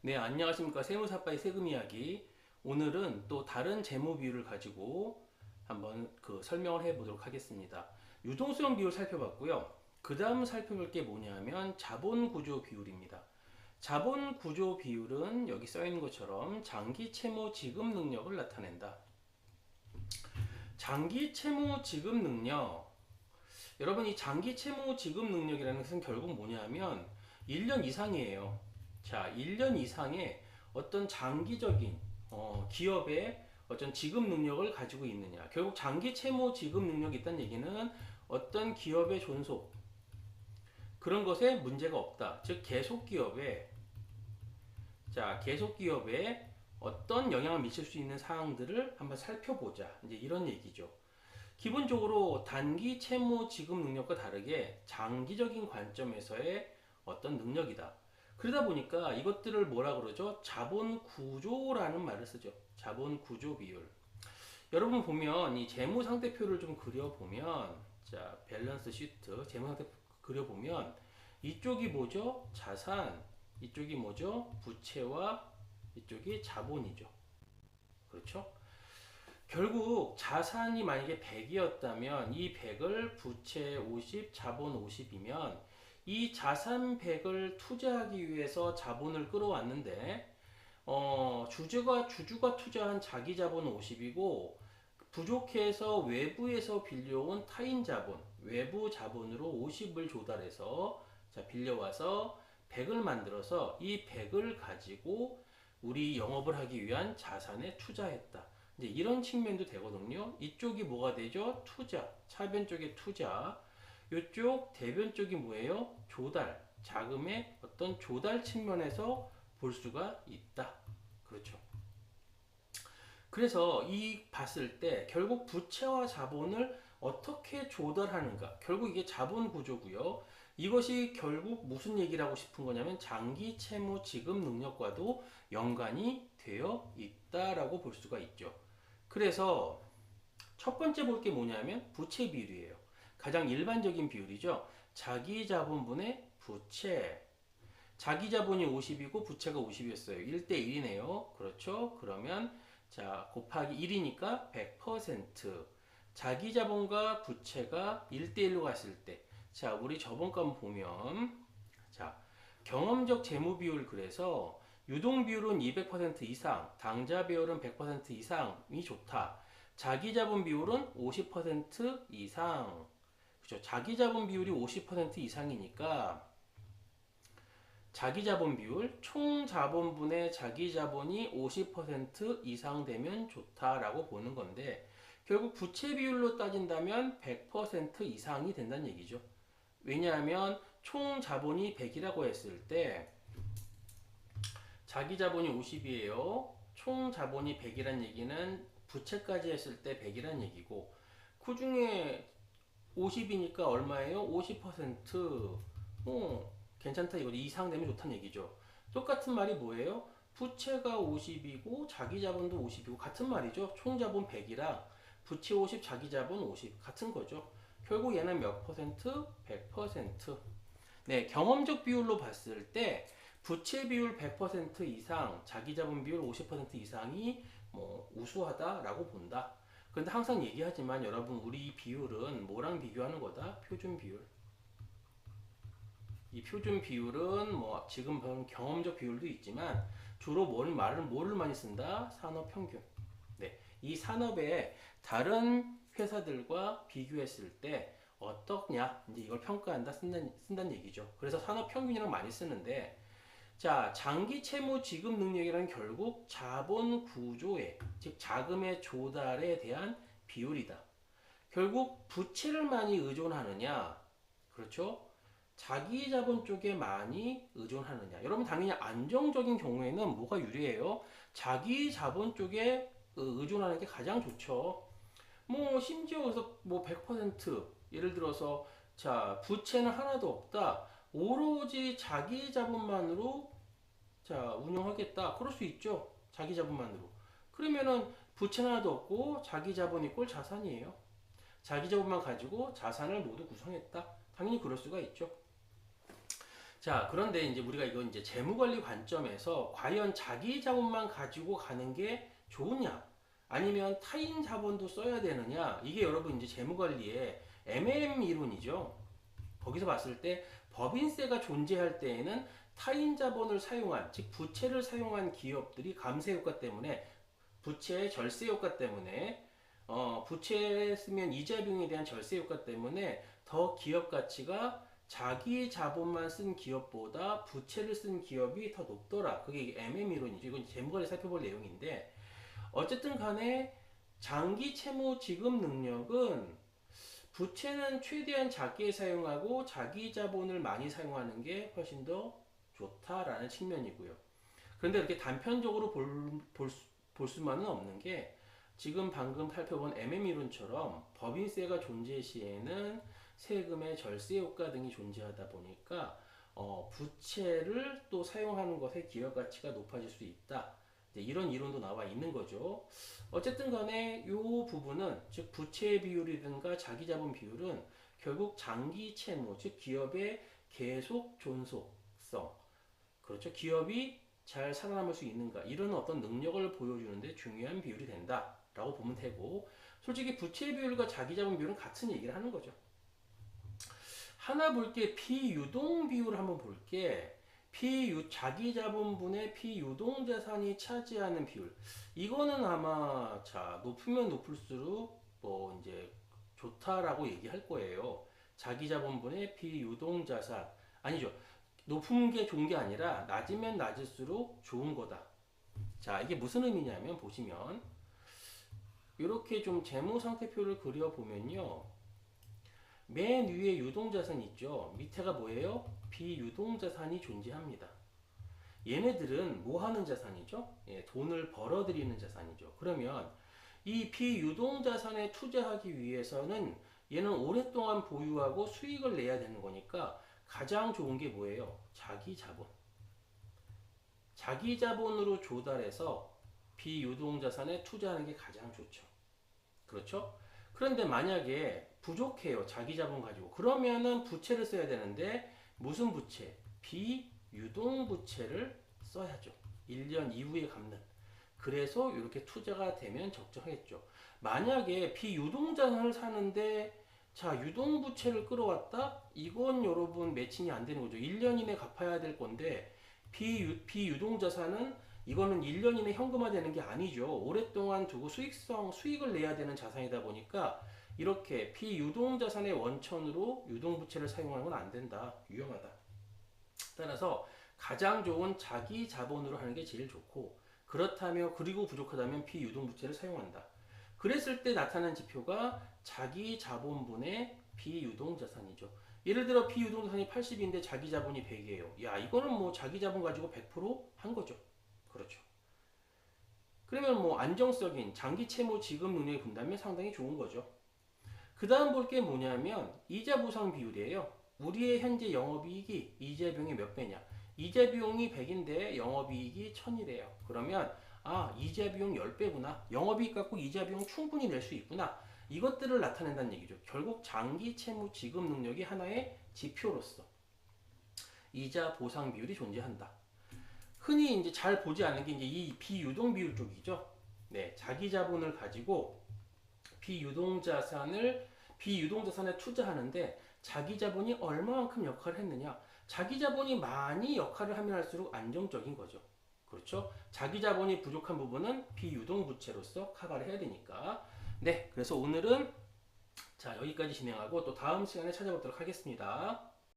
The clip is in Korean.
네, 안녕하십니까. 세무사빠의 세금 이야기. 오늘은 또 다른 재무 비율을 가지고 한번 설명을 해 보도록 하겠습니다. 유동수용 비율 살펴봤고요. 그 다음 살펴볼 게 뭐냐면 자본 구조 비율입니다. 자본 구조 비율은 여기 써 있는 것처럼 장기 채무 지급 능력을 나타낸다. 장기 채무 지급 능력. 여러분, 이 장기 채무 지급 능력이라는 것은 결국 뭐냐면 1년 이상이에요. 자, 1년 이상의 어떤 장기적인 기업의 어떤 지급 능력을 가지고 있느냐. 결국 장기 채무 지급 능력이 있다는 얘기는 어떤 기업의 존속, 그런 것에 문제가 없다. 즉, 계속 기업에 어떤 영향을 미칠 수 있는 사항들을 한번 살펴보자. 이제 이런 얘기죠. 기본적으로 단기 채무 지급 능력과 다르게 장기적인 관점에서의 어떤 능력이다. 그러다 보니까 이것들을 뭐라 그러죠? 자본 구조라는 말을 쓰죠. 자본 구조 비율. 여러분 보면 이 재무 상태표를 좀 그려보면, 자, 밸런스 시트 재무 상태 그려보면 이쪽이 뭐죠? 자산, 이쪽이 뭐죠? 부채와 이쪽이 자본이죠. 그렇죠? 결국 자산이 만약에 100이었다면 이 100을 부채 50, 자본 50이면 이 자산 100을 투자하기 위해서 자본을 끌어왔는데 주주가 투자한 자기 자본은 50이고 부족해서 외부에서 빌려온 타인 자본, 외부 자본으로 50을 조달해서 빌려와서 100을 만들어서 이 100을 가지고 우리 영업을 하기 위한 자산에 투자했다. 이제 이런 측면도 되거든요. 이쪽이 뭐가 되죠? 투자, 차변 쪽의 투자. 이쪽 대변 쪽이 뭐예요? 조달, 자금의 어떤 조달 측면에서 볼 수가 있다. 그렇죠. 그래서 이 봤을 때 결국 부채와 자본을 어떻게 조달하는가, 결국 이게 자본 구조고요. 이것이 결국 무슨 얘기를 하고 싶은 거냐면 장기 채무 지급 능력과도 연관이 되어 있다라고 볼 수가 있죠. 그래서 첫 번째 볼 게 뭐냐면 부채 비율이에요. 가장 일반적인 비율이죠. 자기 자본분의 부채. 자기 자본이 50이고 부채가 50이었어요. 1대1이네요. 그렇죠? 그러면 자, 곱하기 1이니까 100%. 자기 자본과 부채가 1대1로 갔을 때, 자, 우리 저번 거 한번 보면, 자, 경험적 재무 비율, 그래서 유동 비율은 200% 이상, 당좌 비율은 100% 이상이 좋다. 자기 자본 비율은 50% 이상. 그죠? 자기 자본 비율이 50% 이상이니까 자기 자본 비율, 총 자본분의 자기 자본이 50% 이상 되면 좋다라고 보는 건데, 결국 부채 비율로 따진다면 100% 이상이 된다는 얘기죠. 왜냐하면 총 자본이 100이라고 했을 때 자기 자본이 50이에요. 총 자본이 100이란 얘기는 부채까지 했을 때 100이란 얘기고, 그 중에 50이니까 얼마예요? 50%. 괜찮다 이거, 이상 되면 좋다는 얘기죠. 똑같은 말이 뭐예요? 부채가 50이고 자기 자본도 50이고 같은 말이죠. 총 자본 100이랑 부채 50, 자기 자본 50 같은 거죠. 결국 얘는 몇 퍼센트? 100%. 네, 경험적 비율로 봤을 때 부채 비율 100% 이상, 자기 자본 비율 50% 이상이 우수하다라고 본다. 근데 항상 얘기하지만 여러분, 우리 비율은 뭐랑 비교하는 거다? 표준 비율. 이 표준 비율은 지금 본 경험적 비율도 있지만 주로 뭐를 많이 쓴다? 산업 평균. 네, 이 산업의 다른 회사들과 비교했을 때 어떻냐? 이제 이걸 평가한다, 쓴다는 얘기죠. 그래서 산업 평균이랑 많이 쓰는데, 자, 장기 채무 지급 능력이란 결국 자본 구조의, 즉 자금의 조달에 대한 비율이다. 결국 부채를 많이 의존하느냐, 그렇죠? 자기 자본 쪽에 많이 의존하느냐. 여러분, 당연히 안정적인 경우에는 뭐가 유리해요? 자기 자본 쪽에 의존하는 게 가장 좋죠. 심지어 그래서 100% 예를 들어서, 자, 부채는 하나도 없다. 오로지 자기 자본만으로 자, 운영하겠다. 그럴 수 있죠. 자기 자본만으로. 그러면은 부채는 하나도 없고 자기 자본 이꼴 자산이에요. 자기 자본만 가지고 자산을 모두 구성했다. 당연히 그럴 수가 있죠. 자, 그런데 이제 우리가 이건 이제 재무관리 관점에서 과연 자기 자본만 가지고 가는 게 좋으냐? 아니면 타인 자본도 써야 되느냐? 이게 여러분 이제 재무관리의 MM 이론이죠. 거기서 봤을 때 법인세가 존재할 때에는 타인 자본을 사용한, 즉 부채를 사용한 기업들이 감세 효과 때문에 부채의 절세 효과 때문에 부채 쓰면 이자 비용에 대한 절세 효과 때문에 더 기업 가치가 자기 자본만 쓴 기업보다 부채를 쓴 기업이 더 높더라. 그게 MM 이론이죠. 이건 재무관리 살펴볼 내용인데 어쨌든 간에 장기 채무 지급 능력은 부채는 최대한 작게 사용하고 자기 자본을 많이 사용하는 게 훨씬 더 좋다라는 측면이고요. 그런데 이렇게 단편적으로 볼 수만은 없는 게 지금 방금 살펴본 MM 이론처럼 법인세가 존재 시에는 세금의 절세 효과 등이 존재하다 보니까 부채를 또 사용하는 것에 기업 가치가 높아질 수 있다. 이런 이론도 나와 있는 거죠. 어쨌든 간에 이 부분은 즉 부채 비율이든가 자기 자본 비율은 결국 장기 채무 즉 기업의 계속 존속성 그렇죠. 기업이 잘 살아남을 수 있는가 이런 어떤 능력을 보여주는데 중요한 비율이 된다라고 보면 되고 솔직히 부채 비율과 자기 자본 비율은 같은 얘기를 하는 거죠. 하나 볼게 비유동 비율 한번 볼게. 자기 자본분의 비유동 자산이 차지하는 비율. 이거는 아마 자 높으면 높을수록 뭐 이제 좋다라고 얘기할 거예요. 자기 자본분의 비유동 자산 아니죠. 높은 게 좋은 게 아니라 낮으면 낮을수록 좋은 거다. 자 이게 무슨 의미냐면 보시면 이렇게 좀 재무 상태표를 그려 보면요. 맨 위에 유동자산 있죠. 밑에가 뭐예요? 비유동자산이 존재합니다. 얘네들은 뭐 하는 자산이죠? 예, 돈을 벌어들이는 자산이죠. 그러면 이 비유동자산에 투자하기 위해서는 얘는 오랫동안 보유하고 수익을 내야 되는 거니까 가장 좋은 게 뭐예요? 자기 자본. 자기 자본으로 조달해서 비유동자산에 투자하는 게 가장 좋죠. 그렇죠? 그런데 만약에 부족해요. 자기 자본 가지고. 그러면은 부채를 써야 되는데 무슨 부채? 비유동 부채를 써야죠. 1년 이후에 갚는. 그래서 이렇게 투자가 되면 적정하겠죠. 만약에 비유동 자산을 사는데 자, 유동 부채를 끌어왔다? 이건 여러분 매칭이 안 되는 거죠. 1년 이내 갚아야 될 건데 비유동 자산은 이거는 1년 이내 현금화되는 게 아니죠. 오랫동안 두고 수익을 내야 되는 자산이다 보니까 이렇게 비유동 자산의 원천으로 유동 부채를 사용하는 건 안 된다. 위험하다. 따라서 가장 좋은 자기 자본으로 하는 게 제일 좋고 그렇다면 그리고 부족하다면 비유동 부채를 사용한다. 그랬을 때 나타난 지표가 자기 자본분의 비유동 자산이죠. 예를 들어 비유동 자산이 80인데 자기 자본이 100이에요. 야, 이거는 뭐 자기 자본 가지고 100%한 거죠. 그렇죠. 그러면 뭐 안정적인 장기 채무 지급 능력이 본다면 상당히 좋은 거죠. 그 다음 볼 게 뭐냐면 이자 보상 비율이에요. 우리의 현재 영업이익이 이자 비용이 몇 배냐. 이자 비용이 100인데 영업이익이 1000이래요. 그러면 이자 비용 10배구나. 영업이익 갖고 이자 비용 충분히 낼 수 있구나. 이것들을 나타낸다는 얘기죠. 결국 장기 채무 지급 능력이 하나의 지표로서 이자 보상 비율이 존재한다. 흔히 이제 잘 보지 않는 게 이제 이 비유동 비율 쪽이죠. 네, 자기 자본을 가지고 비유동 자산에 투자하는데 자기 자본이 얼마만큼 역할을 했느냐. 자기 자본이 많이 역할을 하면 할수록 안정적인 거죠. 그렇죠? 자기 자본이 부족한 부분은 비유동 부채로서 커버를 해야 되니까. 네, 그래서 오늘은 자 여기까지 진행하고 또 다음 시간에 찾아보도록 하겠습니다.